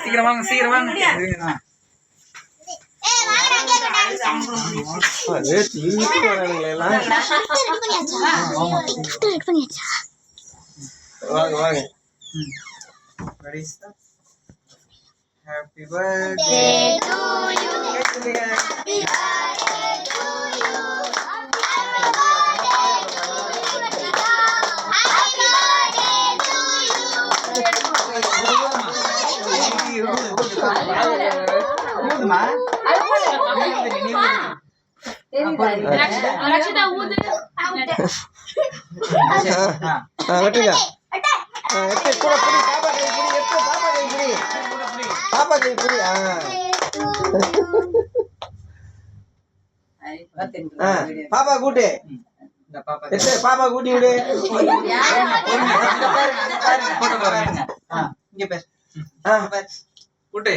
சீக்கிரம் வாங்க சீக்கிரம் வாங்க. வாங்க வாங்க. Happy birthday to you. Happy birthday to you. Happy birthday to you. Rakshitha ஊது. வெட்டுங்க. பாப்பா கை புடி. பாப்பா கூட்டு. பாப்பா கூட்டி விடு. இங்க பேர் கூட்டு.